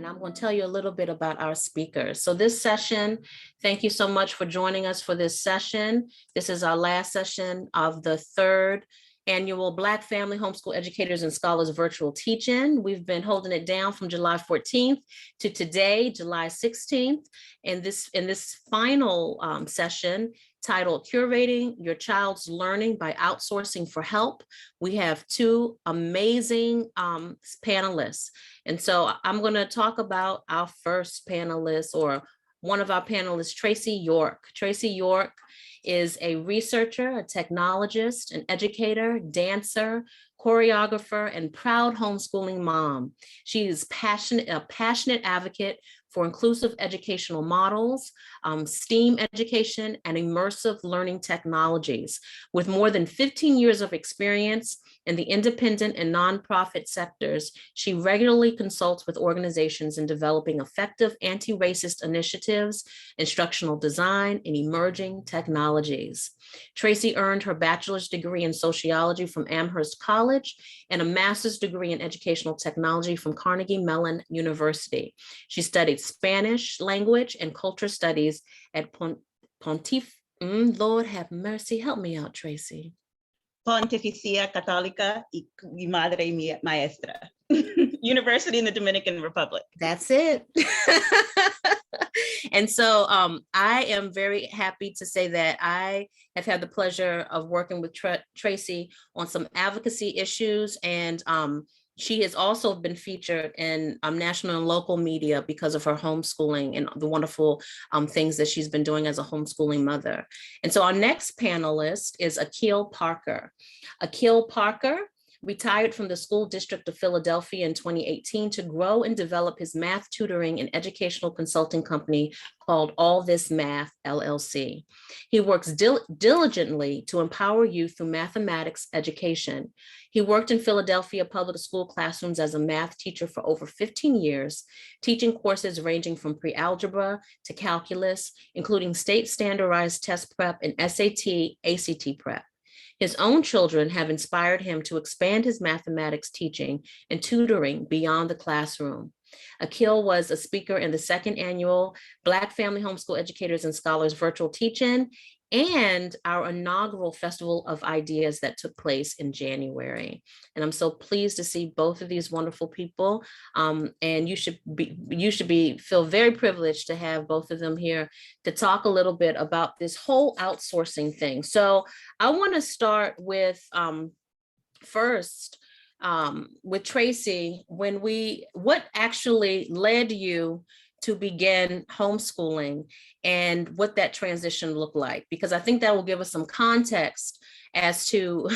I'm going to tell you a little bit about our speakers. So this session, thank you so much for joining us for this session. This is our last session of the third annual Black Family Homeschool Educators and Scholars Virtual Teach-In. We've been holding it down from July 14th to today, July 16th. And in this final session, titled Curating Your Child's Learning by Outsourcing for Help, we have two amazing panelists. And so I'm going to talk about our first panelist, or one of our panelists, Tracie Yorke. Tracie Yorke is a researcher, a technologist, an educator, dancer, choreographer, and proud homeschooling mom. She is a passionate advocate for inclusive educational models, STEAM education, and immersive learning technologies. With more than 15 years of experience in the independent and nonprofit sectors, she regularly consults with organizations in developing effective anti-racist initiatives, instructional design, and emerging technologies. Tracie earned her bachelor's degree in sociology from Amherst College and a master's degree in educational technology from Carnegie Mellon University. She studied Spanish language and culture studies at Lord have mercy, help me out, Tracie. Pontificia, Católica y Madre, Maestra. University in the Dominican Republic. That's it. And so I am very happy to say that I have had the pleasure of working with Tracie on some advocacy issues, and she has also been featured in national and local media because of her homeschooling and the wonderful things that she's been doing as a homeschooling mother. And so our next panelist is Akil Parker. Akil Parker retired from the School District of Philadelphia in 2018 to grow and develop his math tutoring and educational consulting company called All This Math, LLC. He works diligently to empower youth through mathematics education. He worked in Philadelphia public school classrooms as a math teacher for over 15 years, teaching courses ranging from pre-algebra to calculus, including state standardized test prep and SAT, ACT prep. His own children have inspired him to expand his mathematics teaching and tutoring beyond the classroom. Akil was a speaker in the second annual Black Family Homeschool Educators and Scholars Virtual Teach-In and our inaugural Festival of Ideas that took place in January. And I'm so pleased to see both of these wonderful people. And you should feel very privileged to have both of them here to talk a little bit about this whole outsourcing thing. So I want to start with first with Tracie. What actually led you to begin homeschooling and what that transition looked like? Because I think that will give us some context as to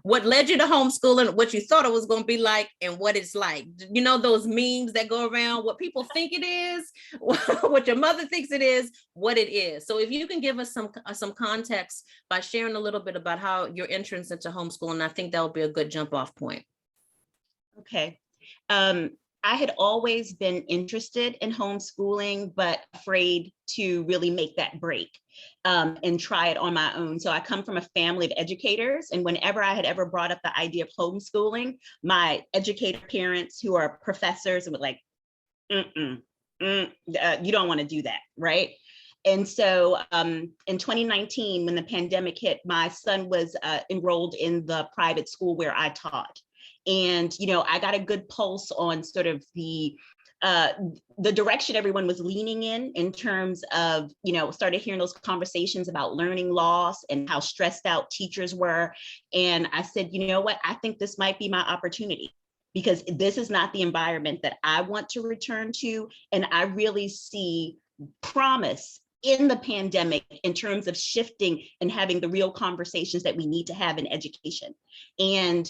what led you to homeschooling, what you thought it was going to be like, and what it's like. You know, those memes that go around, what people think it is, what your mother thinks it is, what it is. So if you can give us some context by sharing a little bit about how your entrance into homeschooling, I think that will be a good jump off point. Okay. I had always been interested in homeschooling, but afraid to really make that break and try it on my own. So I come from a family of educators, and whenever I had ever brought up the idea of homeschooling, my educator parents who are professors were like, you don't want to do that, right? And so in 2019, when the pandemic hit, my son was enrolled in the private school where I taught. And, you know, I got a good pulse on sort of the direction everyone was leaning in terms of, you know, started hearing those conversations about learning loss and how stressed out teachers were. And I said, you know what, I think this might be my opportunity, because this is not the environment that I want to return to. And I really see promise in the pandemic in terms of shifting and having the real conversations that we need to have in education. And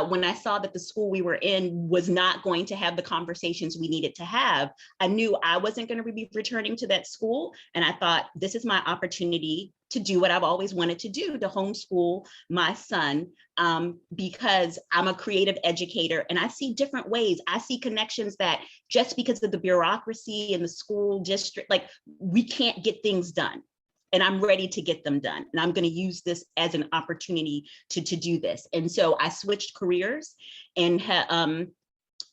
when I saw that the school we were in was not going to have the conversations we needed to have, I knew I wasn't going to be returning to that school. And I thought, this is my opportunity to do what I've always wanted to do, to homeschool my son, because I'm a creative educator and I see different ways. I see connections that just because of the bureaucracy in the school district, like, we can't get things done. And I'm ready to get them done. And I'm going to use this as an opportunity to do this. And so I switched careers and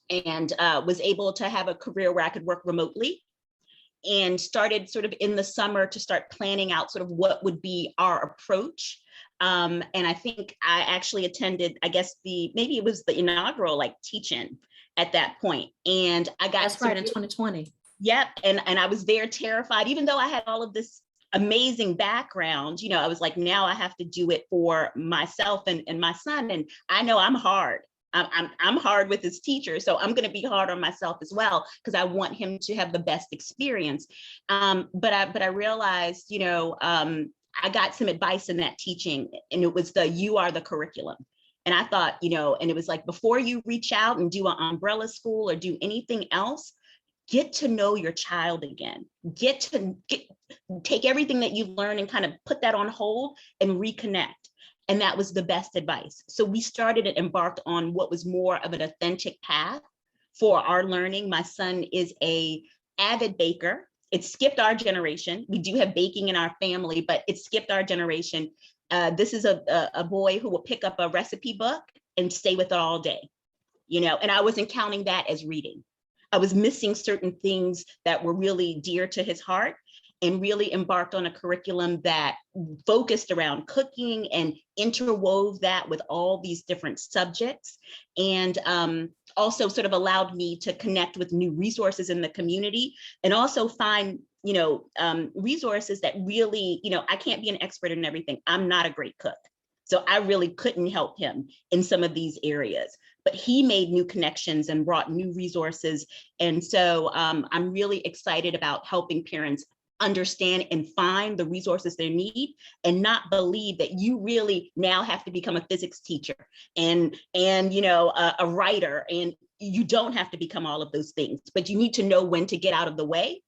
and was able to have a career where I could work remotely, and started sort of in the summer to start planning out sort of what would be our approach. And I think I actually attended, I guess maybe it was the inaugural like teach-in at that point. And I got— That's right, in 2020. Yep. And I was there terrified, even though I had all of this amazing background. I was like, now I have to do it for myself and my son. And I know I'm hard. I'm hard with his teacher, so I'm going to be hard on myself as well, because I want him to have the best experience. But I realized, I got some advice in that teaching, and it was you are the curriculum. And I thought, and it was like, before you reach out and do an umbrella school or do anything else, get to know your child again. Take everything that you've learned and kind of put that on hold and reconnect. And that was the best advice. So we started and embarked on what was more of an authentic path for our learning. My son is an avid baker. It skipped our generation. We do have baking in our family, but it skipped our generation. This is a boy who will pick up a recipe book and stay with it all day, and I wasn't counting that as reading. I was missing certain things that were really dear to his heart, and really embarked on a curriculum that focused around cooking and interwove that with all these different subjects, and also sort of allowed me to connect with new resources in the community, and also find resources that really, I can't be an expert in everything. I'm not a great cook. So I really couldn't help him in some of these areas, but he made new connections and brought new resources. And so I'm really excited about helping parents understand and find the resources they need, and not believe that you really now have to become a physics teacher and a writer, and you don't have to become all of those things, but you need to know when to get out of the way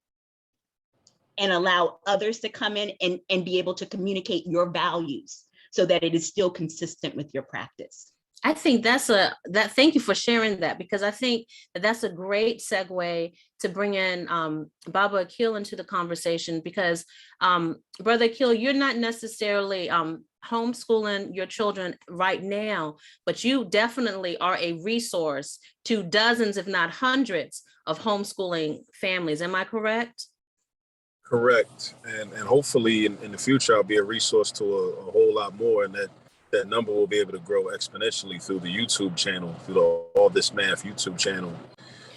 and allow others to come in and be able to communicate your values so that it is still consistent with your practice. I think thank you for sharing that, because I think that's a great segue to bring in Baba Akil into the conversation, because Brother Akil, you're not necessarily homeschooling your children right now, but you definitely are a resource to dozens, if not hundreds, of homeschooling families. Am I correct? Correct. And hopefully in the future, I'll be a resource to a whole lot more, and that number will be able to grow exponentially through the YouTube channel, through the All This Math YouTube channel.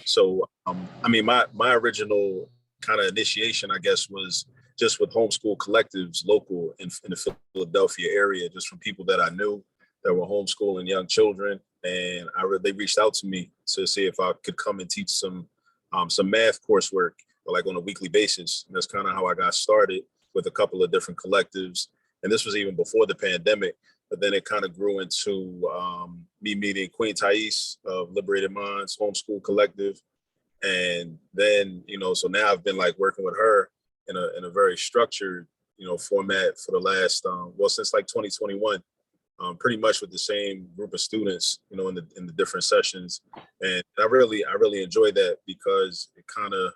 So, my original kind of initiation, I guess, was just with homeschool collectives local in the Philadelphia area, just from people that I knew that were homeschooling young children. And they reached out to me to see if I could come and teach some math coursework, like on a weekly basis. And that's kind of how I got started with a couple of different collectives. And this was even before the pandemic. But then it kind of grew into me meeting Queen Thais of Liberated Minds Homeschool Collective. And then, so now I've been like working with her in a very structured, format for the last, since like 2021, pretty much with the same group of students, in the different sessions. And I really enjoy that, because it kind of,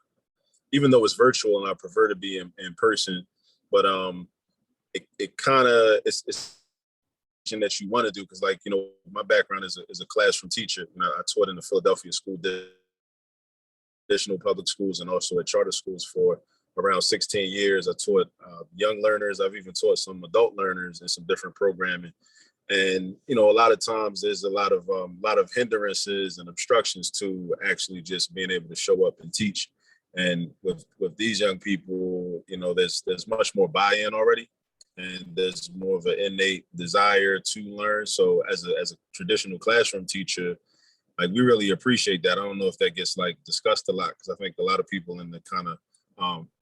even though it's virtual and I prefer to be in person, but it kind of, it's that you want to do, because my background is a classroom teacher. I taught in the Philadelphia school, traditional public schools, and also at charter schools for around 16 years. I taught young learners. I've even taught some adult learners in some different programming. And a lot of times there's a lot of hindrances and obstructions to actually just being able to show up and teach. And with these young people, there's much more buy-in already, and there's more of an innate desire to learn. So as a traditional classroom teacher, like, we really appreciate that. I don't know if that gets like discussed a lot, because I think a lot of people in the kind of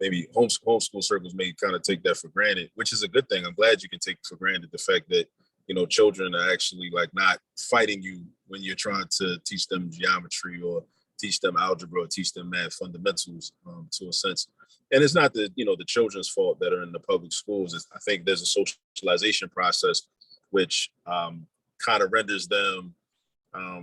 maybe homeschool circles may kind of take that for granted, which is a good thing. I'm glad you can take for granted the fact that children are actually like not fighting you when you're trying to teach them geometry or teach them algebra or teach them math fundamentals, to a sense. And it's not the children's fault that are in the public schools. I think there's a socialization process which kind of renders them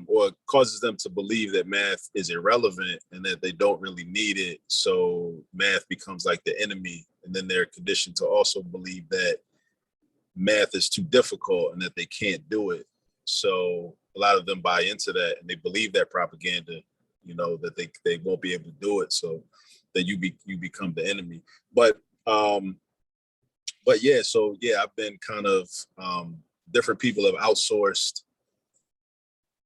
or causes them to believe that math is irrelevant and that they don't really need it. So math becomes like the enemy. And then they're conditioned to also believe that math is too difficult and that they can't do it. So a lot of them buy into that, and they believe that propaganda. you know, that they won't be able to do it. So that you become the enemy. But yeah, so yeah, I've been kind of, different people have outsourced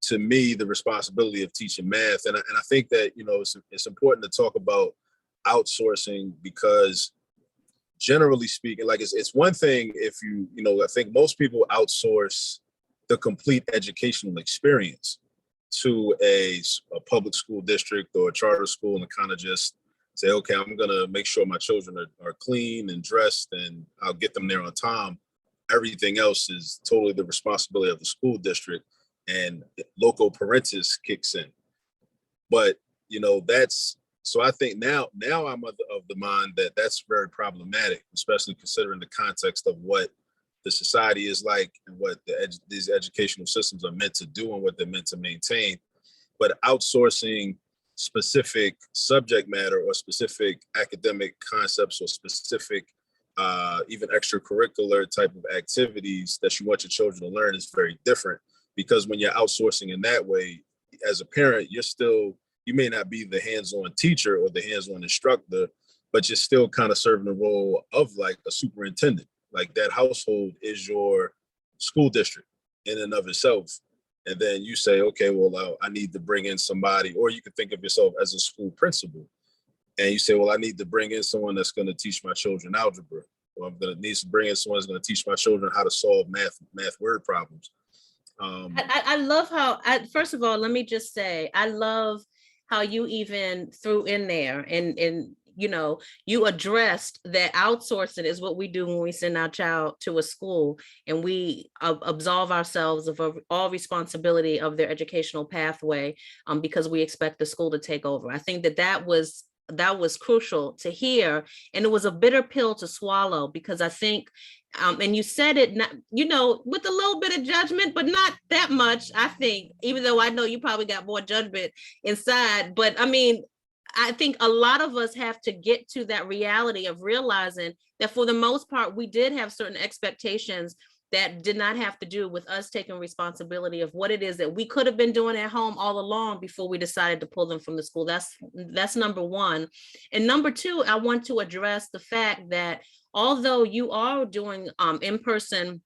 to me the responsibility of teaching math. And I think that, you know, it's important to talk about outsourcing, because generally speaking, like it's one thing if you know, I think most people outsource the complete educational experience to a public school district or a charter school and kind of just say, okay, I'm gonna make sure my children are clean and dressed and I'll get them there on time. Everything else is totally the responsibility of the school district, and loco parentis kicks in. But, you know, so I think now I'm of the mind that that's very problematic, especially considering the context of what the society is like and what these educational systems are meant to do and what they're meant to maintain. But outsourcing specific subject matter or specific academic concepts or specific even extracurricular type of activities that you want your children to learn is very different, because when you're outsourcing in that way, as a parent, you may not be the hands-on teacher or the hands-on instructor, but you're still kind of serving the role of like a superintendent. Like that household is your school district in and of itself. And then you say, okay, well, I need to bring in somebody, or you can think of yourself as a school principal. And you say, well, I need to bring in someone that's going to teach my children algebra, or I'm going to need to bring in someone that's going to teach my children how to solve math word problems. I love how, first of all, let me just say, I love how you even threw in there and you know, you addressed that outsourcing is what we do when we send our child to a school, and we absolve ourselves of all responsibility of their educational pathway because we expect the school to take over. I think that was crucial to hear, and it was a bitter pill to swallow, because I think and you said it, not, you know, with a little bit of judgment, but not that much, I think, even though I know you probably got more judgment inside. But I mean, I think a lot of us have to get to that reality of realizing that for the most part, we did have certain expectations that did not have to do with us taking responsibility of what it is that we could have been doing at home all along before we decided to pull them from the school. That's number one. And number two, I want to address the fact that although you are doing in-person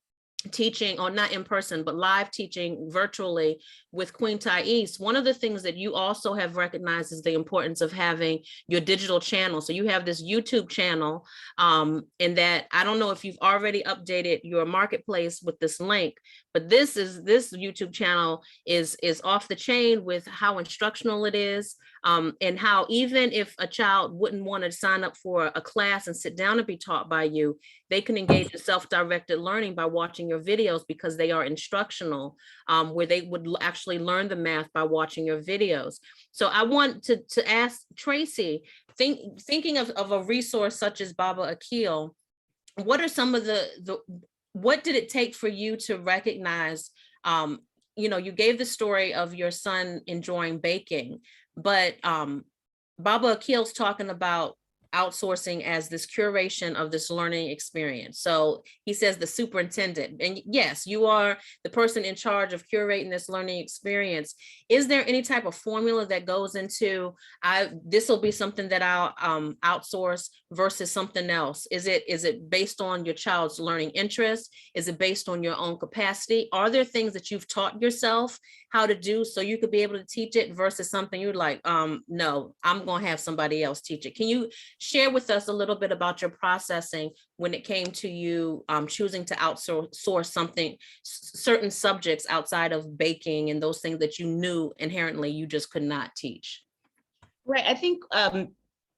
teaching, or not in person, but live teaching virtually with Queen Thais, one of the things that you also have recognized is the importance of having your digital channel. So you have this YouTube channel, and that I don't know if you've already updated your marketplace with this link, but this YouTube channel is off the chain with how instructional it is, and how even if a child wouldn't want to sign up for a class and sit down and be taught by you, they can engage in self-directed learning by watching your videos, because they are instructional, where they would actually learn the math by watching your videos. So I want to ask Tracie, thinking of a resource such as Baba Akil, what are some of what did it take for you to recognize, you know, you gave the story of your son enjoying baking, but Baba Akil's talking about outsourcing as this curation of this learning experience. So he says the superintendent, and yes, you are the person in charge of curating this learning experience. Is there any type of formula that goes into, this will be something that I'll outsource versus something else? Is it based on your child's learning interest? Is it based on your own capacity? Are there things that you've taught yourself how to do so you could be able to teach it versus something you're like, no, I'm going to have somebody else teach it? Can you share with us a little bit about your processing when it came to you choosing to outsource certain subjects outside of baking and those things that you knew inherently you just could not teach? Right. I think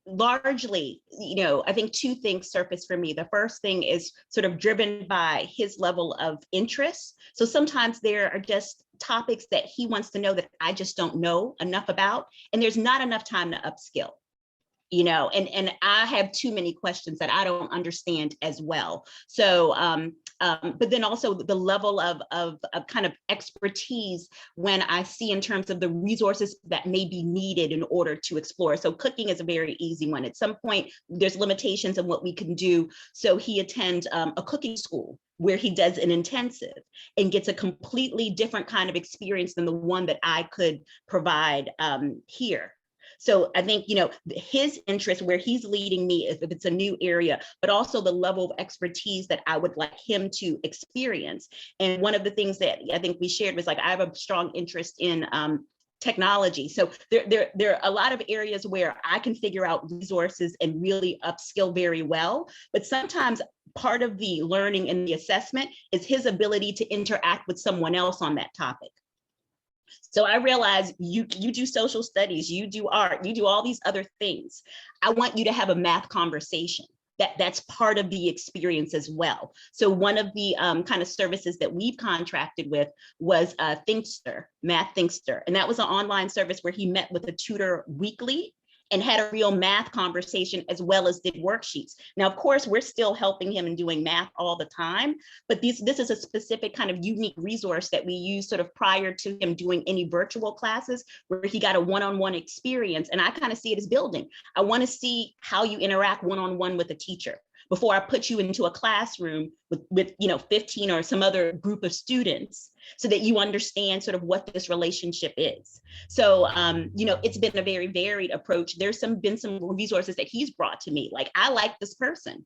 largely, you know, I think two things surface for me. The first thing is sort of driven by his level of interest. So sometimes there are just topics that he wants to know that I just don't know enough about, and there's not enough time to upskill. You know, and I have too many questions that I don't understand as well. So, but then also the level of kind of expertise when I see in terms of the resources that may be needed in order to explore. So cooking is a very easy one. At some point, there's limitations in what we can do. So he attends a cooking school where he does an intensive and gets a completely different kind of experience than the one that I could provide here. So I think, his interest, where he's leading me, if it's a new area, but also the level of expertise that I would like him to experience. And one of the things that I think we shared was like, I have a strong interest in technology. So there are a lot of areas where I can figure out resources and really upskill very well. But sometimes part of the learning and the assessment is his ability to interact with someone else on that topic. So I realize you do social studies, you do art, you do all these other things. I want you to have a math conversation. That's part of the experience as well. So one of the kind of services that we've contracted with was Thinkster, Math Thinkster. And that was an online service where he met with a tutor weekly and had a real math conversation as well as did worksheets. Now, of course, we're still helping him and doing math all the time, but this is a specific kind of unique resource that we use sort of prior to him doing any virtual classes where he got a one-on-one experience. And I kind of see it as building. I want to see how you interact one-on-one with a teacher before I put you into a classroom with 15 or some other group of students, so that you understand sort of what this relationship is. So, it's been a very varied approach. There's been some resources that he's brought to me. Like, I like this person,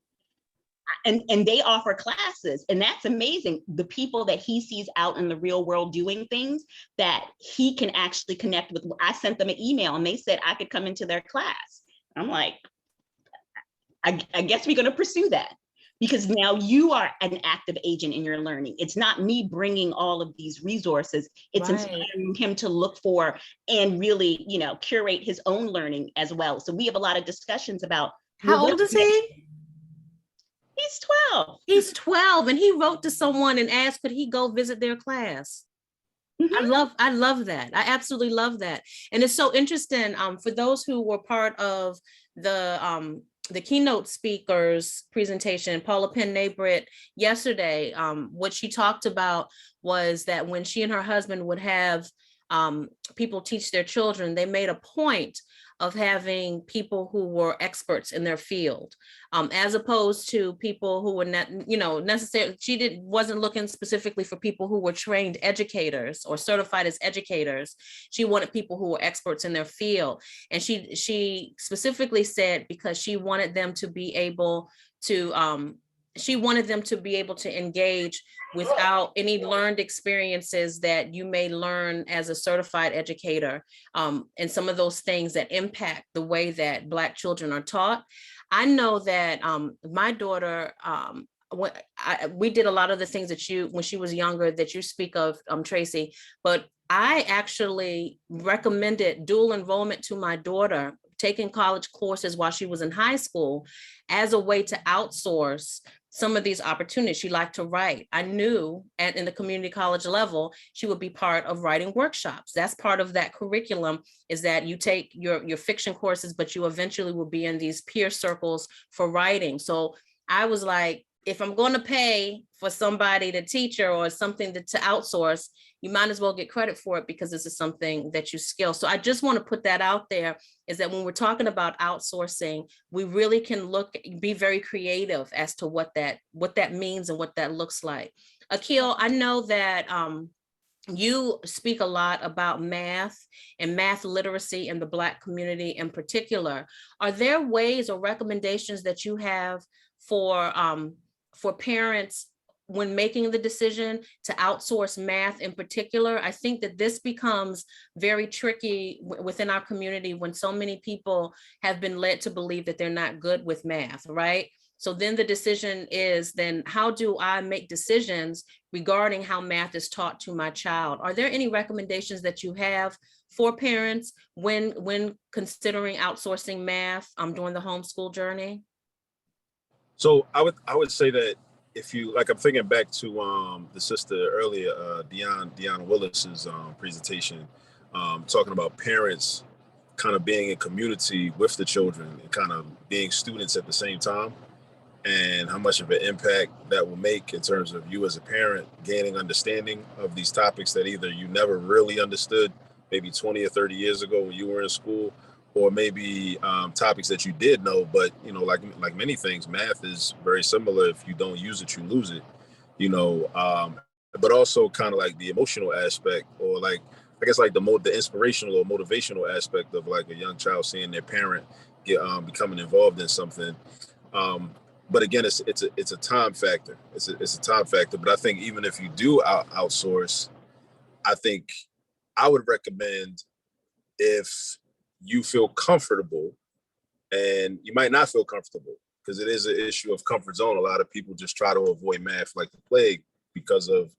and they offer classes, and that's amazing. The people that he sees out in the real world doing things that he can actually connect with. I sent them an email and they said I could come into their class. I'm like, I guess we're going to pursue that, because now you are an active agent in your learning. It's not me bringing all of these resources. It's inspiring him to look for and really, curate his own learning as well. So we have a lot of discussions about. How old is he? He's 12. He's 12, and he wrote to someone and asked, could he go visit their class? Mm-hmm. I love that. I absolutely love that. And it's so interesting for those who were part of the keynote speaker's presentation, Paula Penn-Nabrit, yesterday. What she talked about was that when she and her husband would have people teach their children, they made a point of having people who were experts in their field, as opposed to people who were not, necessarily. She wasn't looking specifically for people who were trained educators or certified as educators. She wanted people who were experts in their field, and she specifically said because she wanted them to be able to engage without any learned experiences that you may learn as a certified educator, and some of those things that impact the way that Black children are taught. I know that my daughter, we did a lot of the things that when she was younger, that you speak of, Tracie, but I actually recommended dual enrollment to my daughter, taking college courses while she was in high school, as a way to outsource some of these opportunities. She liked to write. I knew in the community college level, she would be part of writing workshops. That's part of that curriculum, is that you take your fiction courses, but you eventually will be in these peer circles for writing. So I was like, if I'm going to pay for somebody to teach her or something to outsource, you might as well get credit for it, because this is something that you skill. So I just want to put that out there, is that when we're talking about outsourcing, we really can be very creative as to what that means and what that looks like. Akil, I know that you speak a lot about math and math literacy in the Black community in particular. Are there ways or recommendations that you have for parents when making the decision to outsource math in particular? I think that this becomes very tricky within our community when so many people have been led to believe that they're not good with math, right? So then the decision is, then how do I make decisions regarding how math is taught to my child? Are there any recommendations that you have for parents when considering outsourcing math during the homeschool journey? So I would say that if you, like, I'm thinking back to the sister earlier, Deanna Willis's presentation, talking about parents kind of being in community with the children and kind of being students at the same time, and how much of an impact that will make in terms of you as a parent gaining understanding of these topics that either you never really understood maybe 20 or 30 years ago when you were in school, or maybe topics that you did know, but like many things, math is very similar. If you don't use it, you lose it. you know, but also kind of like the emotional aspect, or like, I guess like the inspirational or motivational aspect of like a young child seeing their parent get becoming involved in something. But again, it's a time factor. It's a time factor. But I think even if you do outsource, I think I would recommend, if you feel comfortable, and you might not feel comfortable, because it is an issue of comfort zone. A lot of people just try to avoid math like the plague because of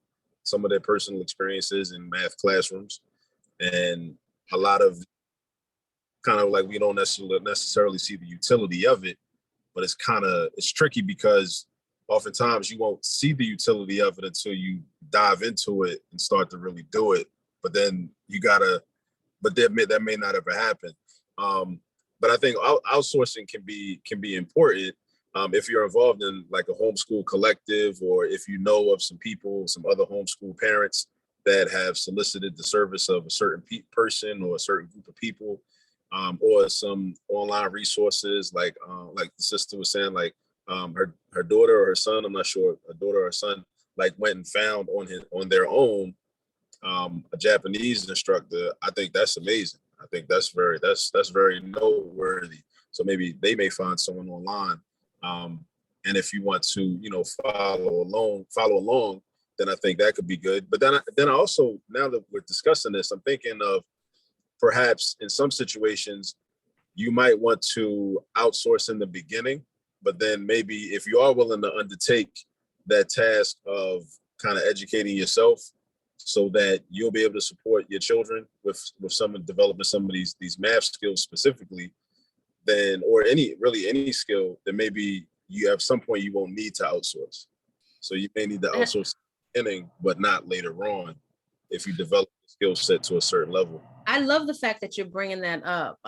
some of their personal experiences in math classrooms. And a lot of kind of like, we don't necessarily see the utility of it, but it's tricky because oftentimes you won't see the utility of it until you dive into it and start to really do it. But then that may not ever happen. But I think outsourcing can be important if you're involved in like a homeschool collective, or if you know of some other homeschool parents that have solicited the service of a certain person or a certain group of people, or some online resources, like the sister was saying, like her daughter or her son, I'm not sure, a daughter or her son, like went and found on their own a Japanese instructor. I think that's amazing. I think that's very noteworthy. So maybe they may find someone online. And if you want to, you know, follow along, then I think that could be good. But then I also, now that we're discussing this, I'm thinking of perhaps in some situations, you might want to outsource in the beginning, but then maybe if you are willing to undertake that task of kind of educating yourself, so that you'll be able to support your children with developing some of these math skills specifically, then, or any skill, then maybe you at some point you won't need to outsource. So you may need to outsource in the beginning, but not later on, if you develop the skill set to a certain level. I love the fact that you're bringing that up.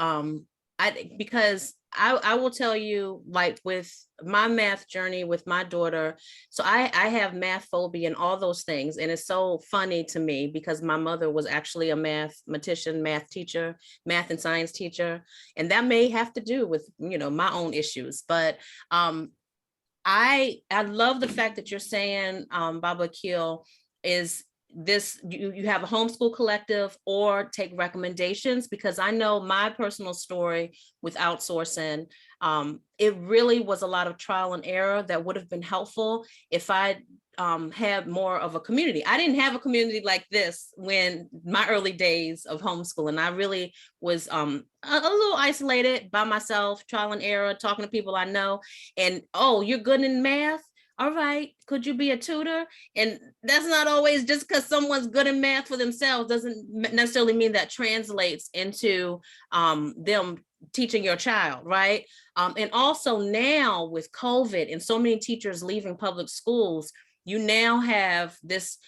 Because I will tell you, like with my math journey with my daughter, so I have math phobia and all those things. And it's so funny to me because my mother was actually a mathematician, math teacher, math and science teacher. And that may have to do with, you know, my own issues. But I love the fact that you're saying, Baba Akil, is this, you have a homeschool collective or take recommendations, because I know my personal story with outsourcing, it really was a lot of trial and error that would have been helpful if I had more of a community. I didn't have a community like this when my early days of homeschooling. I really was a little isolated by myself, trial and error, talking to people I know, and, oh, you're good in math? All right, could you be a tutor? And that's not always, just because someone's good in math for themselves doesn't necessarily mean that translates into them teaching your child, right? And also now with COVID and so many teachers leaving public schools, you now have this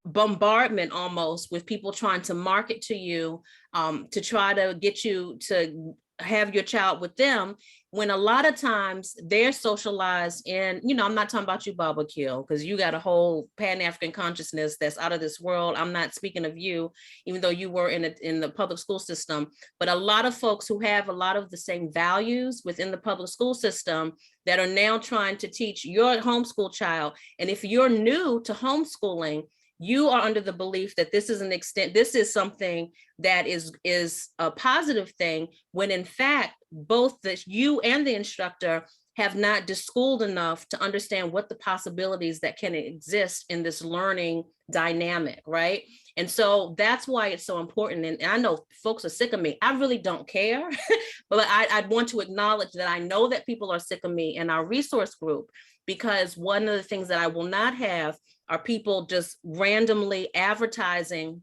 bombardment almost with people trying to market to you, to try to get you to have your child with them, when a lot of times they're socialized in, you know, I'm not talking about you, Baba Akil, because you got a whole Pan-African consciousness that's out of this world. I'm not speaking of you, even though you were in the public school system, but a lot of folks who have a lot of the same values within the public school system that are now trying to teach your homeschool child. And if you're new to homeschooling, you are under the belief that this is something that is a positive thing, when in fact, both you and the instructor have not deschooled enough to understand what the possibilities that can exist in this learning dynamic, right? And so that's why it's so important. And I know folks are sick of me. I really don't care, but I'd want to acknowledge that I know that people are sick of me in our resource group, because one of the things that I will not have are people just randomly advertising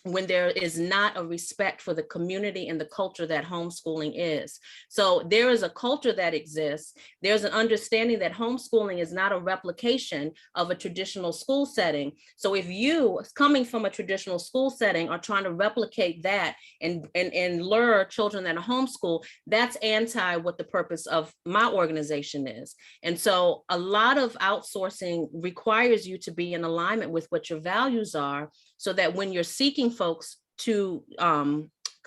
when there is not a respect for the community and the culture that homeschooling is. So there is a culture that exists. There's an understanding that homeschooling is not a replication of a traditional school setting. So if you, coming from a traditional school setting, are trying to replicate that and lure children that are homeschooled, that's anti what the purpose of my organization is. And so a lot of outsourcing requires you to be in alignment with what your values are, so that when you're seeking folks to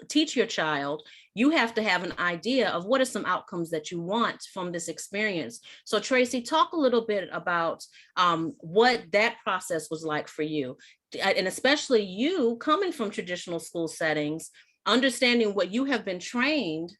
teach your child, you have to have an idea of what are some outcomes that you want from this experience. So Tracie, talk a little bit about what that process was like for you, and especially you coming from traditional school settings, understanding what you have been trained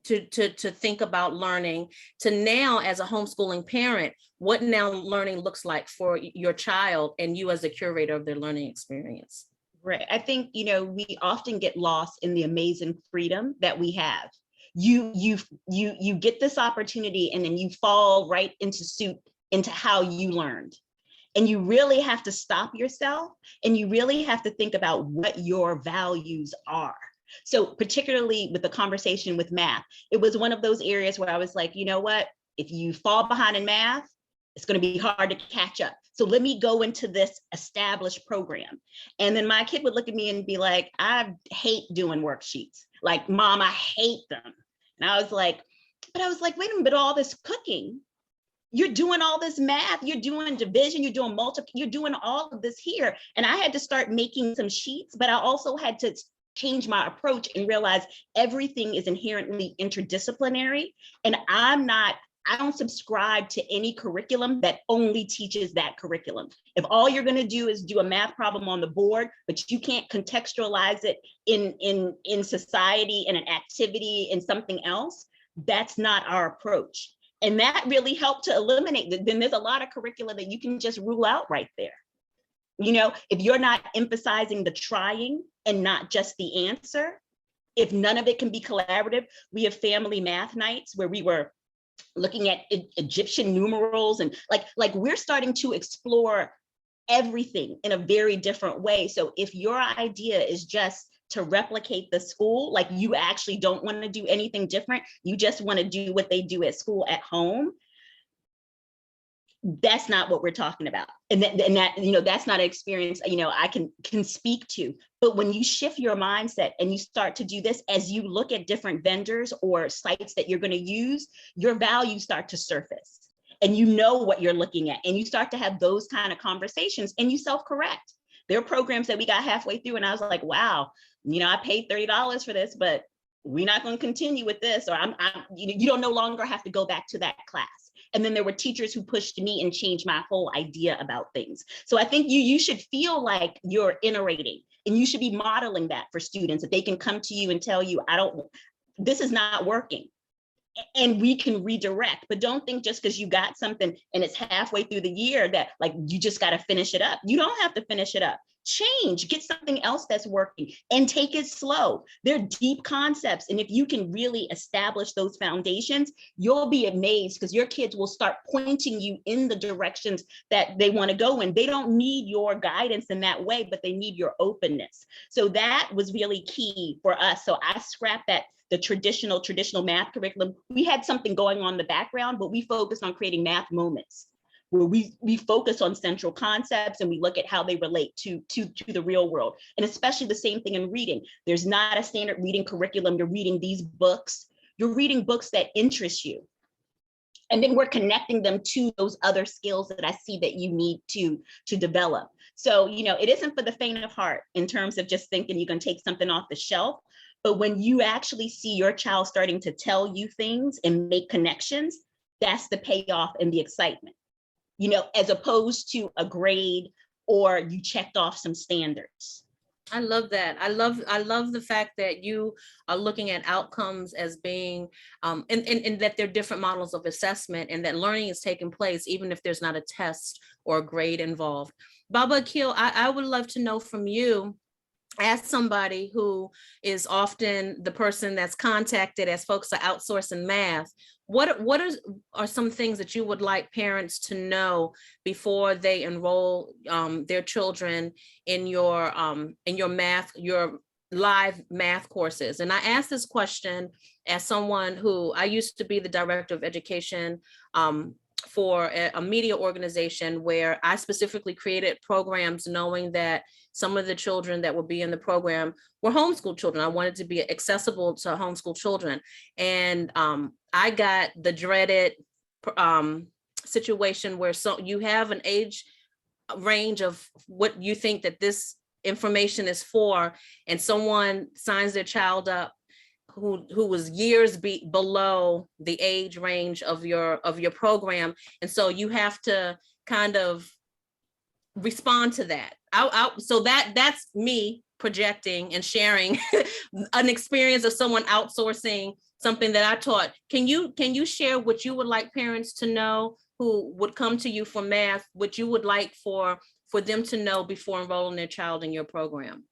to think about learning, to now as a homeschooling parent, what now learning looks like for your child and you as a curator of their learning experience. Right. I think, we often get lost in the amazing freedom that we have. You get this opportunity and then you fall right into suit into how you learned. And you really have to stop yourself and you really have to think about what your values are. So particularly with the conversation with math, it was one of those areas where I was like, you know what, if you fall behind in math, it's going to be hard to catch up. So let me go into this established program. And then my kid would look at me and be like, I hate doing worksheets. Like, Mom, I hate them. And I was like, wait a minute, but all this cooking, you're doing all this math, you're doing division, you're doing multiple, you're doing all of this here. And I had to start making some sheets, but I also had to change my approach and realize everything is inherently interdisciplinary. And I don't subscribe to any curriculum that only teaches that curriculum. If all you're going to do is do a math problem on the board, but you can't contextualize it in society, in an activity, in something else, that's not our approach. And that really helped to eliminate that. Then there's a lot of curricula that you can just rule out right there. If you're not emphasizing the trying and not just the answer, if none of it can be collaborative, we have family math nights where we were looking at Egyptian numerals and like we're starting to explore everything in a very different way. So if your idea is just to replicate the school, like you actually don't want to do anything different, you just want to do what they do at school at home, that's not what we're talking about. And that that's not an experience, I can speak to. But when you shift your mindset and you start to do this, as you look at different vendors or sites that you're going to use, your values start to surface and you know what you're looking at. And you start to have those kind of conversations and you self-correct. There are programs that we got halfway through and I was like, wow, I paid $30 for this, but we're not going to continue with this. Or you don't no longer have to go back to that class. And then there were teachers who pushed me and changed my whole idea about things. So I think you should feel like you're iterating and you should be modeling that for students, that they can come to you and tell you, this is not working. And we can redirect, but don't think just because you got something and it's halfway through the year that like, you just got to finish it up. You don't have to finish it up. Change, get something else that's working and take it slow. They're deep concepts. And if you can really establish those foundations, you'll be amazed because your kids will start pointing you in the directions that they want to go in. They don't need your guidance in that way, but they need your openness. So that was really key for us. So I scrapped the traditional math curriculum. We had something going on in the background, but we focused on creating math moments where we focus on central concepts and we look at how they relate to the real world. And especially the same thing in reading. There's not a standard reading curriculum. You're reading these books. You're reading books that interest you. And then we're connecting them to those other skills that I see that you need to develop. So, it isn't for the faint of heart in terms of just thinking you can take something off the shelf. But when you actually see your child starting to tell you things and make connections, that's the payoff and the excitement. As opposed to a grade or you checked off some standards. I love that. I love the fact that you are looking at outcomes as being, and that there are different models of assessment and that learning is taking place, even if there's not a test or a grade involved. Baba Akil, I would love to know from you, as somebody who is often the person that's contacted as folks are outsourcing math, what are some things that you would like parents to know before they enroll their children in your live math courses? And I ask this question as someone who, I used to be the director of education for a media organization where I specifically created programs knowing that some of the children that would be in the program were homeschool children. I wanted to be accessible to homeschool children. And I got the dreaded situation where you have an age range of what you think that this information is for, and someone signs their child up who was years below the age range of your program. And so you have to kind of respond to that. So that's me projecting and sharing an experience of someone outsourcing something that I taught. Can you share what you would like parents to know who would come to you for math, what you would like for them to know before enrolling their child in your program?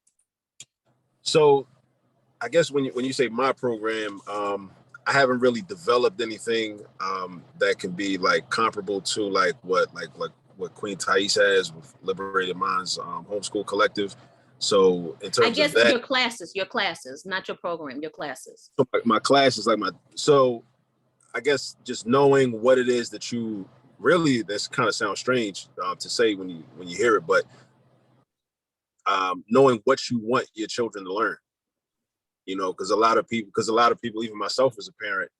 So I guess when you say my program, I haven't really developed anything that can be like comparable to like what Queen Thais has with Liberated Minds Homeschool Collective. So in terms I guess of that, your classes, not your program, your classes. So my class is like so I guess just knowing what it is that you really, this kind of sounds strange to say when you hear it, but knowing what you want your children to learn, because a lot of people, even myself as a parent,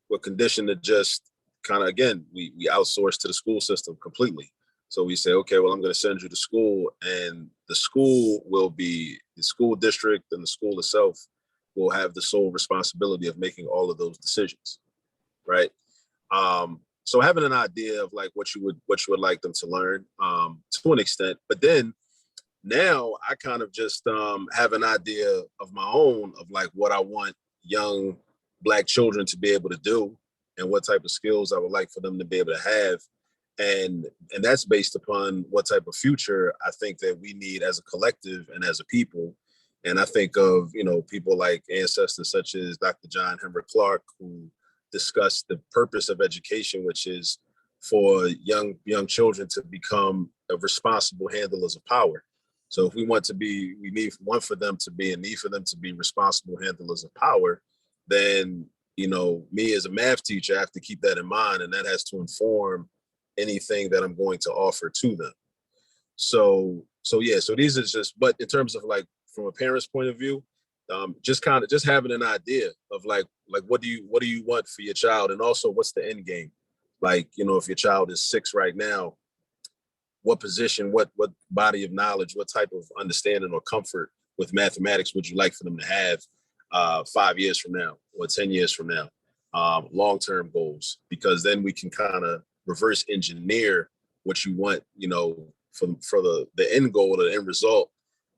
were conditioned to just kind of, again, we outsource to the school system completely. So we say, okay, well, I'm going to send you to school, and the school the school district and the school itself will have the sole responsibility of making all of those decisions, right? So having an idea of like what you would like them to learn to an extent, but then now I kind of just have an idea of my own of like what I want young Black children to be able to do and what type of skills I would like for them to be able to have. And that's based upon what type of future I think that we need as a collective and as a people. And I think of, people like ancestors such as Dr. John Henrik Clarke, who discussed the purpose of education, which is for young children to become a responsible handlers of power. So if we need for them to be responsible handlers of power, then, me as a math teacher, I have to keep that in mind, and that has to inform anything that I'm going to offer to them. So these are just, but in terms of like, from a parent's point of view, just having an idea of like what do you want for your child, and also what's the end game? Like, if your child is 6 right now, what position, what body of knowledge, what type of understanding or comfort with mathematics would you like for them to have 5 years from now or 10 years from now? Long-term goals, because then we can kind of reverse engineer what you want, for the end goal or the end result,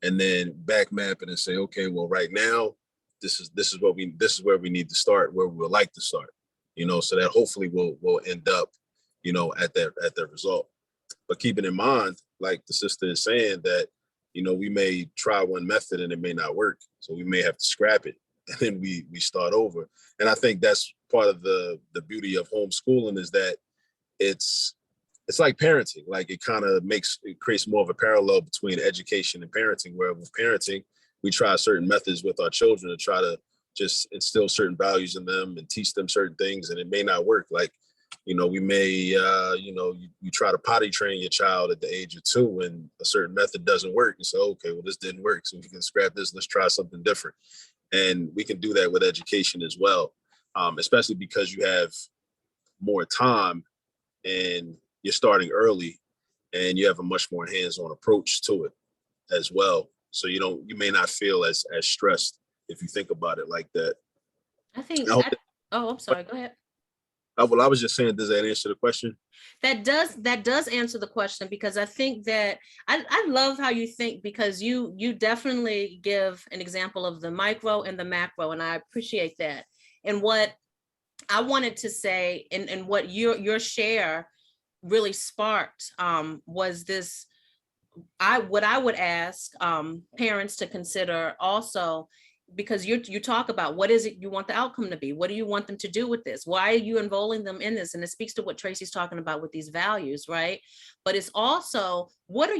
and then back map it and say, okay, well, right now, this is where we need to start, where we would like to start, so that hopefully we'll end up, at that result. But keeping in mind, like the sister is saying, that, we may try one method and it may not work. So we may have to scrap it and then we start over. And I think that's part of the beauty of homeschooling, is that it's like parenting. Like it creates more of a parallel between education and parenting, where with parenting, we try certain methods with our children to try to just instill certain values in them and teach them certain things, and it may not work. Like, we may, you try to potty train your child at the age of 2 and a certain method doesn't work. And so, okay, well, this didn't work, so we can scrap this, let's try something different. And we can do that with education as well, especially because you have more time and you're starting early and you have a much more hands-on approach to it as well. So you may not feel as stressed if you think about it like that. I'm sorry, go ahead. Well, I was just saying, does that answer the question? That does answer the question, because I think that I love how you think, because you definitely give an example of the micro and the macro, and I appreciate that. And what I wanted to say, and what your share really sparked was this. What I would ask parents to consider also, because you talk about what is it you want the outcome to be? What do you want them to do with this? Why are you enrolling them in this? And it speaks to what Tracie's talking about with these values, right? But it's also, what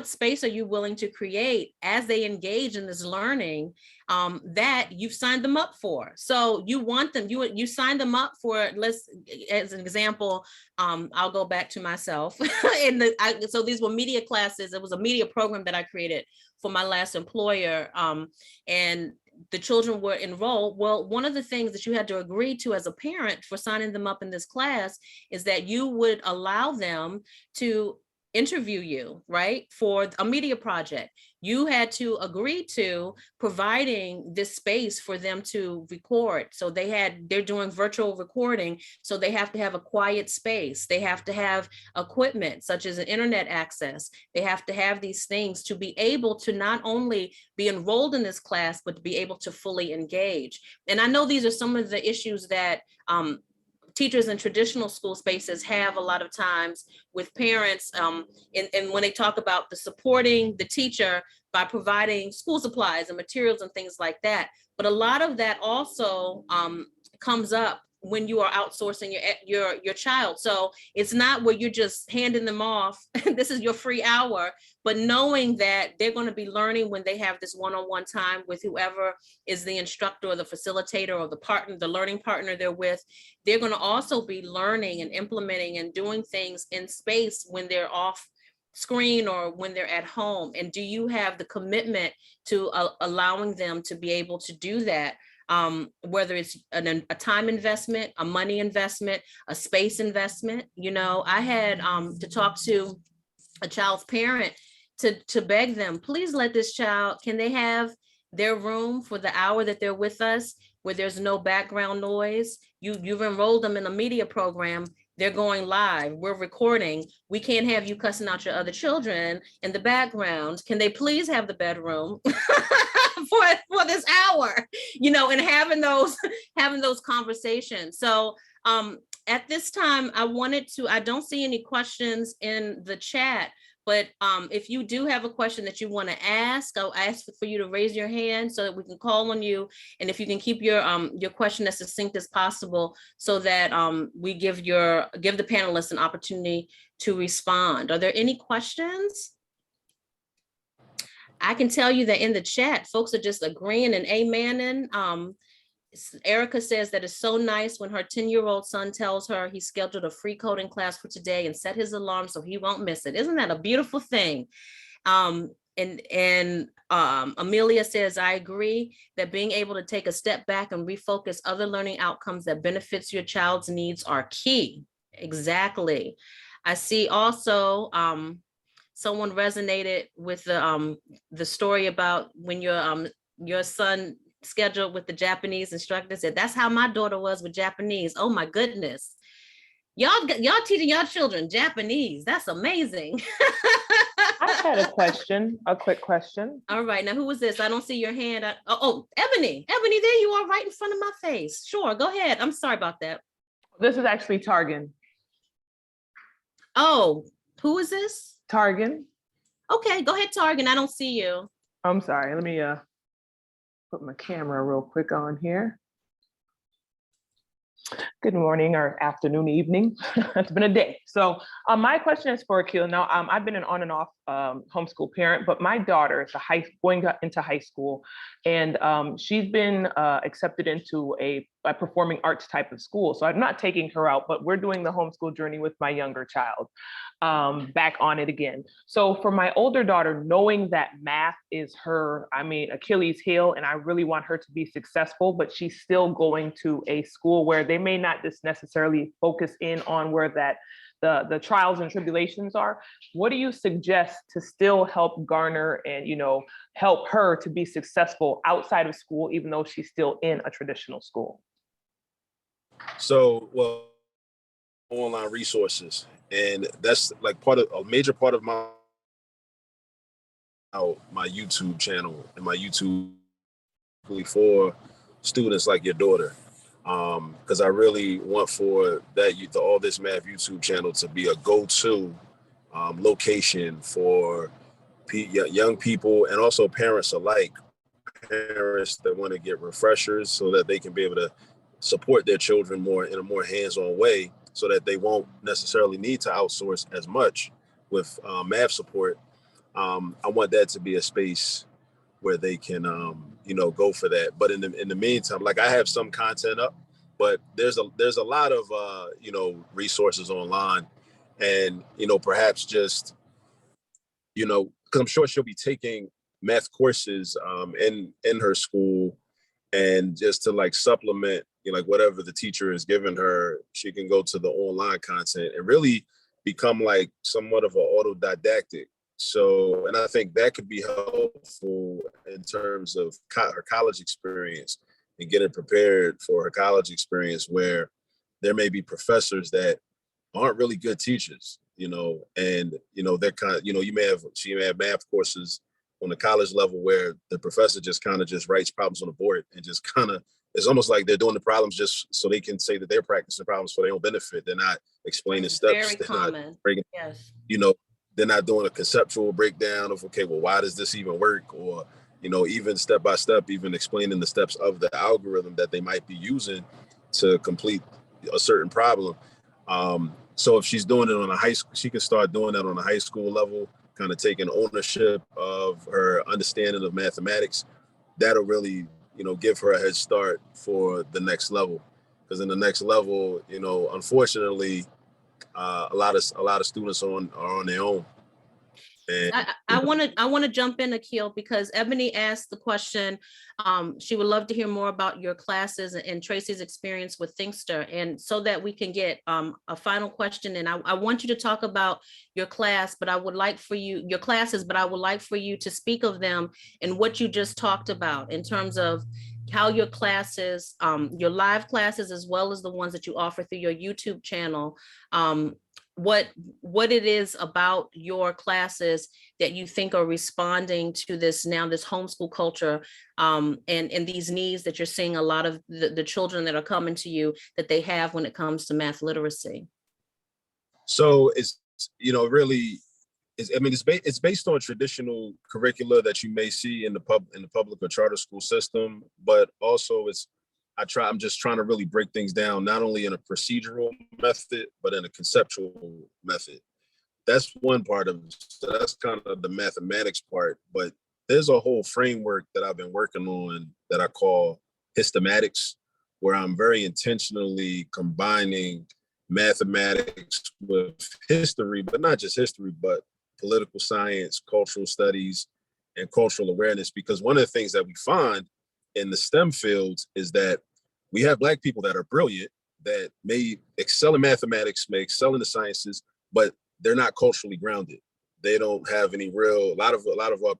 space are you willing to create as they engage in this learning that you've signed them up for? So you want them, you sign them up for, as an example, I'll go back to myself. So these were media classes. It was a media program that I created for my last employer. And the children were enrolled. Well, one of the things that you had to agree to as a parent for signing them up in this class is that you would allow them to interview you, right, for a media project. You had to agree to providing this space for them to record. So they're doing virtual recording. So they have to have a quiet space. They have to have equipment such as an internet access. They have to have these things to be able to not only be enrolled in this class, but to be able to fully engage. And I know these are some of the issues that teachers in traditional school spaces have a lot of times with parents, and when they talk about the supporting the teacher by providing school supplies and materials and things like that. But a lot of that also comes up when you are outsourcing your child. So it's not where you're just handing them off, this is your free hour, but knowing that they're going to be learning when they have this one-on-one time with whoever is the instructor or the facilitator or the partner, the learning partner they're with. They're going to also be learning and implementing and doing things in space when they're off screen or when they're at home. And do you have the commitment to allowing them to be able to do that? Whether it's a time investment, a money investment, a space investment. You know, I had to talk to a child's parent to beg them, please let this child, can they have their room for the hour that they're with us where there's no background noise? You've enrolled them in a media program. They're going live. We're recording. We can't have you cussing out your other children in the background. Can they please have the bedroom for this hour? You know, and having those conversations. So at this time, I don't see any questions in the chat, but if you do have a question that you want to ask, I'll ask for you to raise your hand so that we can call on you. And if you can keep your question as succinct as possible so that we give the panelists an opportunity to respond. Are there any questions? I can tell you that in the chat, folks are just agreeing and amening. Erica says that it's so nice when her 10-year-old son tells her he scheduled a free coding class for today and set his alarm so he won't miss it. Isn't that a beautiful thing? And Amelia says, I agree that being able to take a step back and refocus other learning outcomes that benefits your child's needs are key. Exactly. I see also someone resonated with the story about when your son scheduled with the Japanese instructor, said that's how my daughter was with Japanese. Oh my goodness. Y'all teaching y'all children Japanese. That's amazing. I had a quick question. All right, now who was this? I don't see your hand. Oh, Ebony. Ebony, there you are right in front of my face. Sure, go ahead. I'm sorry about that. This is actually Targan. Oh, who is this? Targan. Okay, go ahead, Targan. I don't see you. I'm sorry. Let me put my camera real quick on here. Good morning or afternoon, evening. It's been a day. So my question is for Akil. Now, I've been an on and off homeschool parent, but my daughter is going into high school, and she's been accepted into a performing arts type of school. So I'm not taking her out, but we're doing the homeschool journey with my younger child, back on it again. So for my older daughter, knowing that math is her, Achilles heel, and I really want her to be successful, but she's still going to a school where they may not just necessarily focus in on where the trials and tribulations are. What do you suggest to still help garner and, help her to be successful outside of school, even though she's still in a traditional school? So, well, online resources, and that's like a major part of my YouTube channel and my YouTube for students like your daughter, because I really want for the All This Math YouTube channel to be a go-to location for young people and also parents alike, parents that want to get refreshers so that they can be able to support their children more in a more hands-on way, so that they won't necessarily need to outsource as much with math support. I want that to be a space where they can, go for that. But in the meantime, like I have some content up, but there's a lot of resources online, and perhaps just because I'm sure she'll be taking math courses in her school, and just to like supplement like whatever the teacher has given her, she can go to the online content and really become like somewhat of an autodidactic. So, and I think that could be helpful in terms of her college experience and getting prepared for her college experience, where there may be professors that aren't really good teachers, and, they're kind of, she may have math courses on the college level where the professor just kind of just writes problems on the board and just kind of, it's almost like they're doing the problems just so they can say that they're practicing problems for their own benefit. They're not explaining steps. Very common. Yes. They're not doing a conceptual breakdown of, okay, well, why does this even work? Or, even step by step, even explaining the steps of the algorithm that they might be using to complete a certain problem. So if she's doing it on a high school, she can start doing that on a high school level, kind of taking ownership of her understanding of mathematics. That'll really, give her a head start for the next level. Because in the next level, unfortunately, a lot of students are on their own. And I want to jump in, Akil, because Ebony asked the question. She would love to hear more about your classes and Tracie's experience with Thinkster, and so that we can get a final question. And I want you to talk about your class, but I would like for you to speak of them and what you just talked about in terms of how your classes, your live classes, as well as the ones that you offer through your YouTube channel, what it is about your classes that you think are responding to this homeschool culture, and these needs that you're seeing a lot of the children that are coming to you that they have when it comes to math literacy. So it's, it's based on traditional curricula that you may see in the public or charter school system, but also I'm just trying to really break things down, not only in a procedural method, but in a conceptual method. That's one part of it. So that's kind of the mathematics part, but there's a whole framework that I've been working on that I call hystematics, where I'm very intentionally combining mathematics with history, but not just history, but political science, cultural studies, and cultural awareness. Because one of the things that we find in the STEM fields is that we have Black people that are brilliant, that may excel in mathematics, may excel in the sciences, but they're not culturally grounded. They don't have any real, a lot of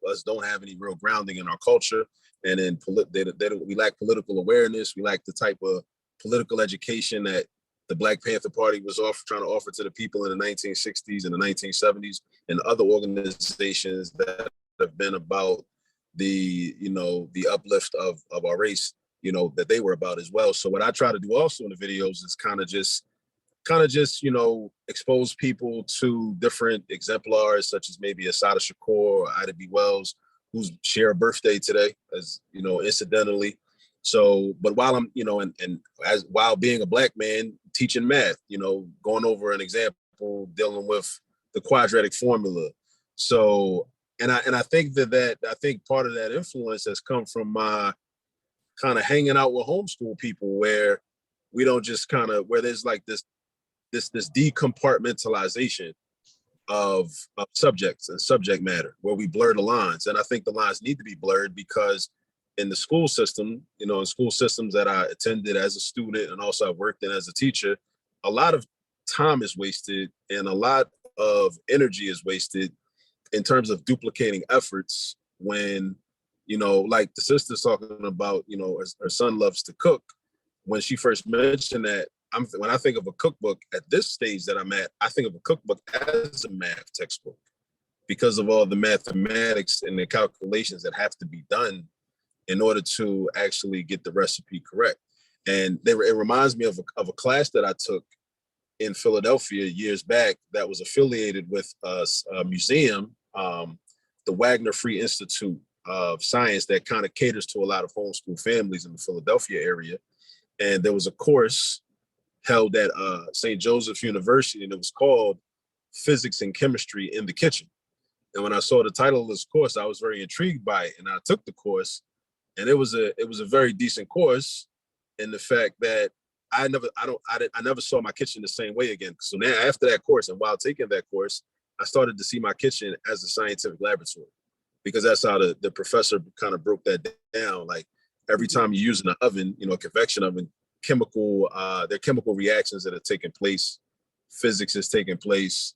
us don't have any real grounding in our culture. And in we lack political awareness. We lack the type of political education that the Black Panther Party was trying to offer to the people in the 1960s and the 1970s, and other organizations that have been about the uplift of our race, that they were about as well. So what I try to do also in the videos is kind of just expose people to different exemplars, such as maybe Assata Shakur or Ida B. Wells, who's share a birthday today, as incidentally. So, but while I'm, while being a Black man teaching math, going over an example, dealing with the quadratic formula. So, and I think I think part of that influence has come from my kind of hanging out with homeschool people, where we don't just where there's like this decompartmentalization of subjects and subject matter, where we blur the lines. And I think the lines need to be blurred, because in the school system, in school systems that I attended as a student and also I worked in as a teacher, a lot of time is wasted and a lot of energy is wasted in terms of duplicating efforts when, like the sister's talking about, her son loves to cook. When she first mentioned that, when I think of a cookbook at this stage that I'm at, I think of a cookbook as a math textbook, because of all the mathematics and the calculations that have to be done in order to actually get the recipe correct. And it reminds me of a class that I took in Philadelphia years back that was affiliated with a museum, the Wagner Free Institute of Science, that kind of caters to a lot of homeschool families in the Philadelphia area. And there was a course held at St. Joseph's University, and it was called Physics and Chemistry in the Kitchen. And when I saw the title of this course, I was very intrigued by it, and I took the course. And it was a very decent course, in the fact that I never saw my kitchen the same way again. So now, after that course, and while taking that course, I started to see my kitchen as a scientific laboratory, because that's how the professor kind of broke that down. Like, every time you're using an oven, a convection oven, there are chemical reactions that are taking place physics is taking place.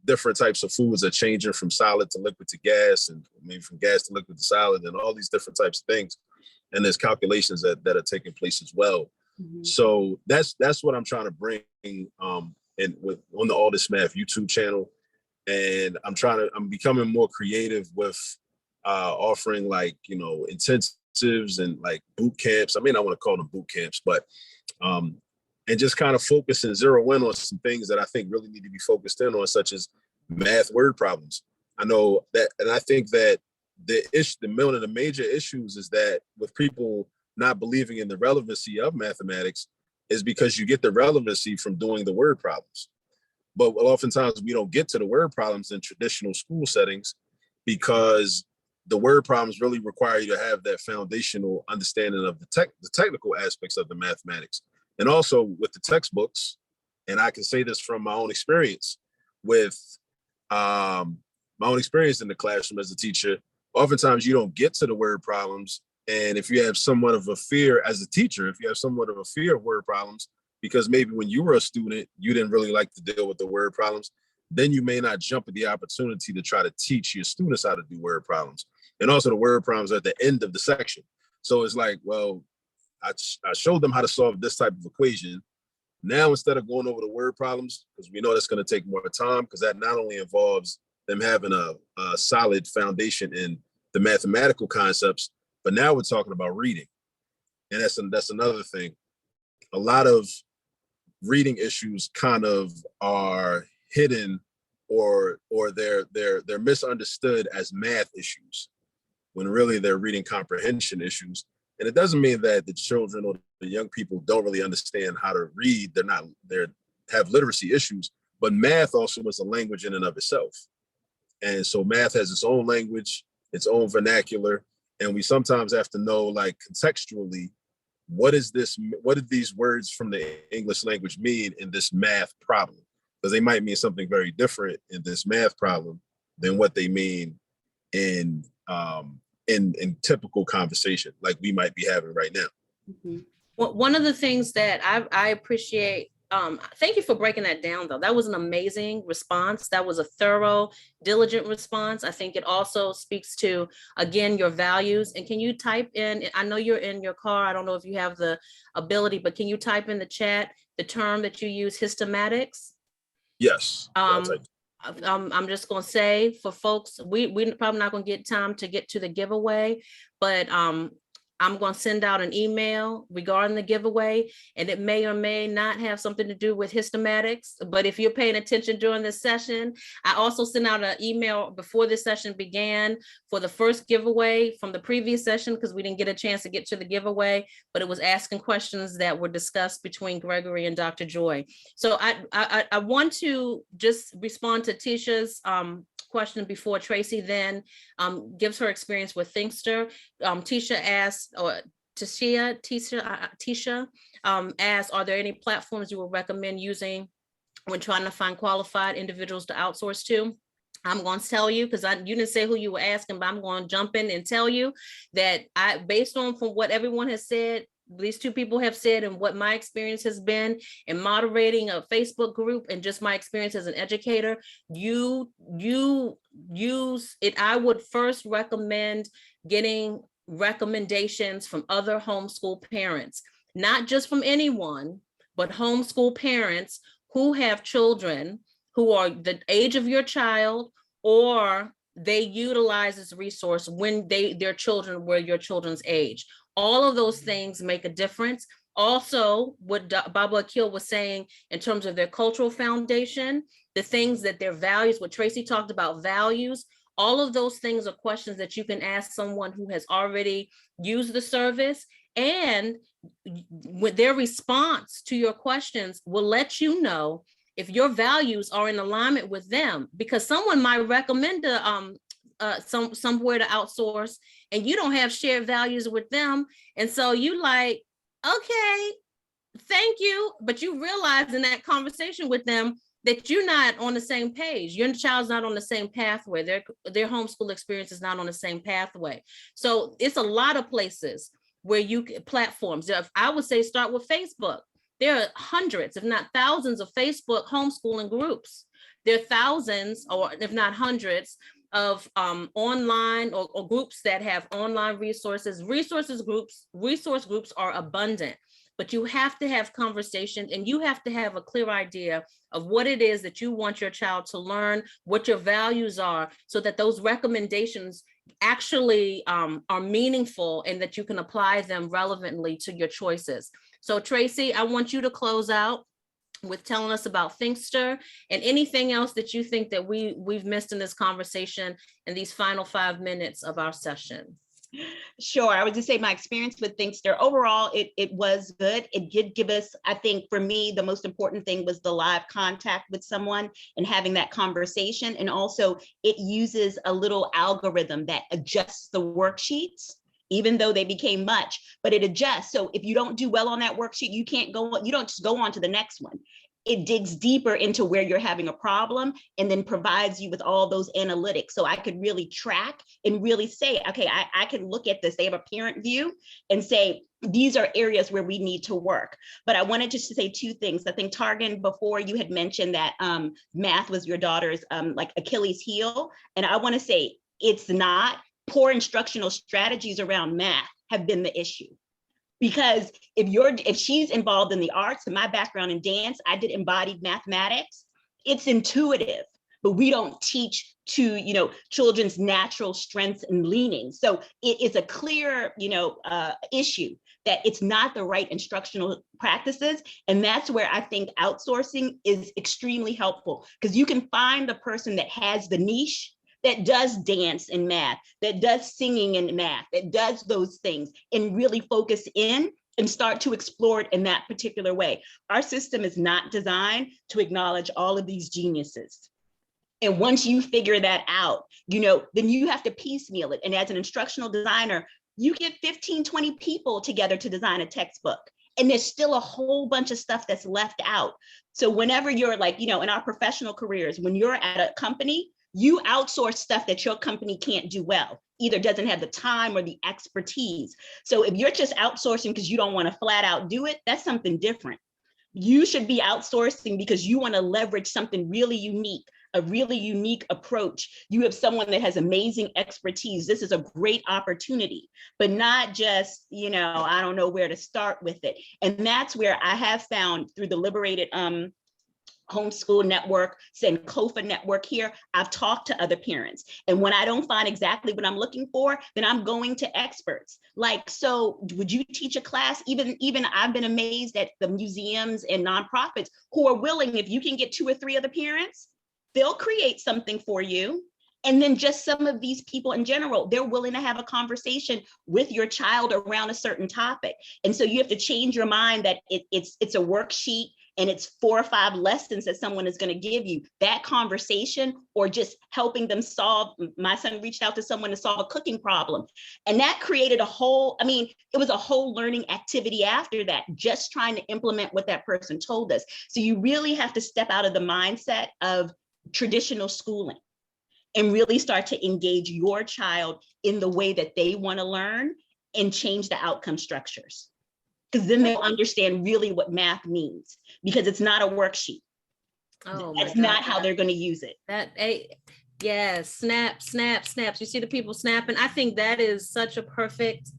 Different types of foods are changing from solid to liquid to gas, and maybe from gas to liquid to solid, and all these different types of things. And there's calculations that are taking place as well. Mm-hmm. So that's what I'm trying to bring and on the All This Math YouTube channel. And I'm becoming more creative with offering, like, you know, intensives and like boot camps. I mean, I want to call them boot camps, but and just kind of focus and zero in on some things that I think really need to be focused in on, such as math word problems. I know that, and I think that one of the major issues is that with people not believing in the relevancy of mathematics is because you get the relevancy from doing the word problems. But oftentimes we don't get to the word problems in traditional school settings because the word problems really require you to have that foundational understanding of the technical aspects of the mathematics. And also with the textbooks, and I can say this from my own experience with my own experience in the classroom as a teacher, oftentimes you don't get to the word problems. And if you have somewhat of a fear as a teacher, if you have somewhat of a fear of word problems, because maybe when you were a student, you didn't really like to deal with the word problems, then you may not jump at the opportunity to try to teach your students how to do word problems. And also the word problems are at the end of the section. So it's like, well, I showed them how to solve this type of equation. Now, instead of going over the word problems, because we know that's going to take more time, because that not only involves them having a solid foundation in the mathematical concepts, but now we're talking about reading. And that's another thing. A lot of reading issues kind of are hidden or they're misunderstood as math issues, when really they're reading comprehension issues. And it doesn't mean that the children or the young people don't really understand how to read. They have literacy issues, but math also is a language in and of itself. And so math has its own language, its own vernacular. And we sometimes have to know, like, contextually, what did these words from the English language mean in this math problem? Because they might mean something very different in this math problem than what they mean in typical conversation like we might be having right now. Mm-hmm. Well, one of the things that I appreciate, thank you for breaking that down, though. That was an amazing response. That was a thorough, diligent response. I think it also speaks to, again, your values. And can you type in, I know you're in your car, I don't know if you have the ability, but can you type in the chat the term that you use, hystematics? Yes. I'm just going to say, for folks, we're probably not going to get time to get to the giveaway, but I'm going to send out an email regarding the giveaway, and it may or may not have something to do with hystematics. But if you're paying attention during this session, I also sent out an email before this session began for the first giveaway from the previous session, because we didn't get a chance to get to the giveaway, but it was asking questions that were discussed between Gregory and Dr. Joy. So I want to just respond to Tisha's question before Tracie then gives her experience with Thinkster. Tisha asked, or Tisha asked, are there any platforms you would recommend using when trying to find qualified individuals to outsource to? I'm going to tell you, because you didn't say who you were asking, but I'm going to jump in and tell you that based on from what everyone has said, these two people have said, and what my experience has been in moderating a Facebook group and just my experience as an educator, you use it. I would first recommend getting recommendations from other homeschool parents, not just from anyone, but homeschool parents who have children who are the age of your child, or they utilize this resource when their children were your children's age. All of those things make a difference. Also, what Baba Akil was saying in terms of their cultural foundation, the things that their values, what Tracie talked about, values, all of those things are questions that you can ask someone who has already used the service, and with their response to your questions will let you know if your values are in alignment with them, because someone might recommend somewhere to outsource and you don't have shared values with them. And so you like, okay, thank you. But you realize in that conversation with them that you're not on the same page. Your child's not on the same pathway. Their homeschool experience is not on the same pathway. So it's a lot of places where platforms. I would say start with Facebook. There are hundreds, if not thousands, of Facebook homeschooling groups. There are thousands, or if not hundreds, of online or groups that have online resources. Resource groups are abundant, but you have to have conversations, and you have to have a clear idea of what it is that you want your child to learn, what your values are, so that those recommendations actually are meaningful and that you can apply them relevantly to your choices. So Tracie, I want you to close out with telling us about Thinkster and anything else that you think that we've missed in this conversation in these final 5 minutes of our session. Sure. I would just say my experience with Thinkster overall, it was good. It did give us, I think for me, the most important thing was the live contact with someone and having that conversation. And also it uses a little algorithm that adjusts the worksheets, even though they became much, but it adjusts. So if you don't do well on that worksheet, you don't just go on to the next one. It digs deeper into where you're having a problem and then provides you with all those analytics. So I could really track and really say, okay, I can look at this. They have a parent view and say, these are areas where we need to work. But I wanted just to say two things. I think Targan, before you had mentioned that math was your daughter's like Achilles heel. And I want to say it's not. Poor instructional strategies around math have been the issue. Because if she's involved in the arts, and my background in dance, I did embodied mathematics, it's intuitive, but we don't teach to, children's natural strengths and leanings. So it is a clear, issue that it's not the right instructional practices. And that's where I think outsourcing is extremely helpful, because you can find the person that has the niche, that does dance and math, that does singing and math, that does those things, and really focus in and start to explore it in that particular way. Our system is not designed to acknowledge all of these geniuses. And once you figure that out, then you have to piecemeal it. And as an instructional designer, you get 15, 20 people together to design a textbook. And there's still a whole bunch of stuff that's left out. So whenever you're like, in our professional careers, when you're at a company, you outsource stuff that your company can't do well, either doesn't have the time or the expertise. So if you're just outsourcing because you don't want to flat out do it, that's something different. You should be outsourcing because you want to leverage something really unique, a really unique approach. You have someone that has amazing expertise. This is a great opportunity, but not just, I don't know where to start with it. And that's where I have found through the Liberated Homeschool Network, Sankofa Network here, I've talked to other parents. And when I don't find exactly what I'm looking for, then I'm going to experts. Like, so would you teach a class? Even I've been amazed at the museums and nonprofits who are willing, if you can get 2 or 3 other parents, they'll create something for you. And then just some of these people in general, they're willing to have a conversation with your child around a certain topic. And so you have to change your mind that it's a worksheet and it's 4 or 5 lessons that someone is going to give you. That conversation, or just helping them solve, my son reached out to someone to solve a cooking problem. And that created it was a whole learning activity after that, just trying to implement what that person told us. So you really have to step out of the mindset of traditional schooling and really start to engage your child in the way that they want to learn and change the outcome structures. Because then they'll understand really what math means, because it's not a worksheet. Oh, that's not how they're going to use it. Yes, snap, snap, snaps. You see the people snapping. I think that is such a perfect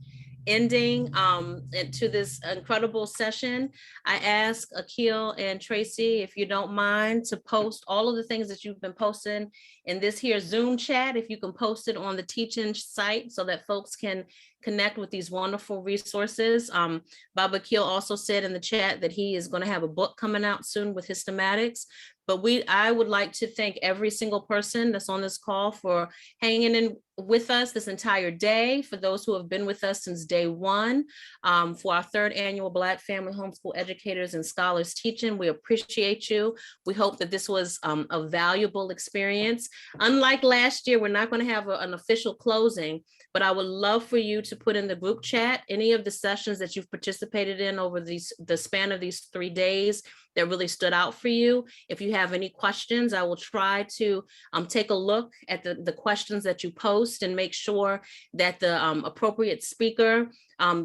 ending to this incredible session. I ask Akil and Tracie, if you don't mind, to post all of the things that you've been posting in this here Zoom chat, if you can post it on the Teach-In site so that folks can connect with these wonderful resources. Bob Akil also said in the chat that he is going to have a book coming out soon with his thematics. But I would like to thank every single person that's on this call for hanging in with us this entire day, for those who have been with us since day one, for our 3rd annual Black Family Homeschool Educators and Scholars Teach-In. We appreciate you. We hope that this was a valuable experience. Unlike last year, we're not going to have an official closing, but I would love for you to put in the group chat any of the sessions that you've participated in over the span of these 3 days that really stood out for you. If you have any questions, I will try to take a look at the questions that you post and make sure that the appropriate speaker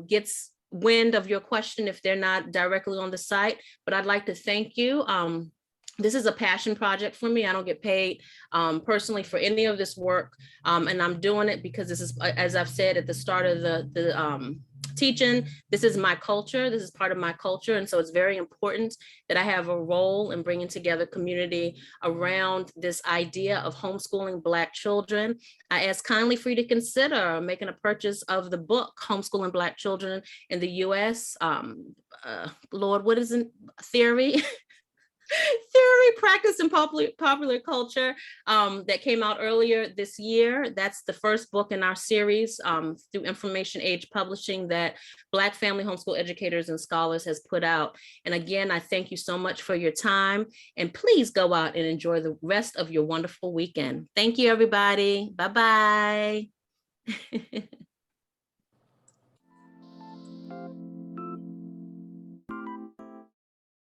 gets wind of your question if they're not directly on the site, but I'd like to thank you. This is a passion project for me. I don't get paid personally for any of this work. And I'm doing it because this is, as I've said at the start of the teaching, this is my culture. This is part of my culture. And so it's very important that I have a role in bringing together community around this idea of homeschooling Black children. I ask kindly for you to consider making a purchase of the book, Homeschooling Black Children in the US. Lord, what is it? Theory? Theory, practice, and popular culture that came out earlier this year. That's the first book in our series through Information Age Publishing that Black family homeschool educators and scholars has put out. And again, I thank you so much for your time, and please go out and enjoy the rest of your wonderful weekend. Thank you, everybody. Bye-bye.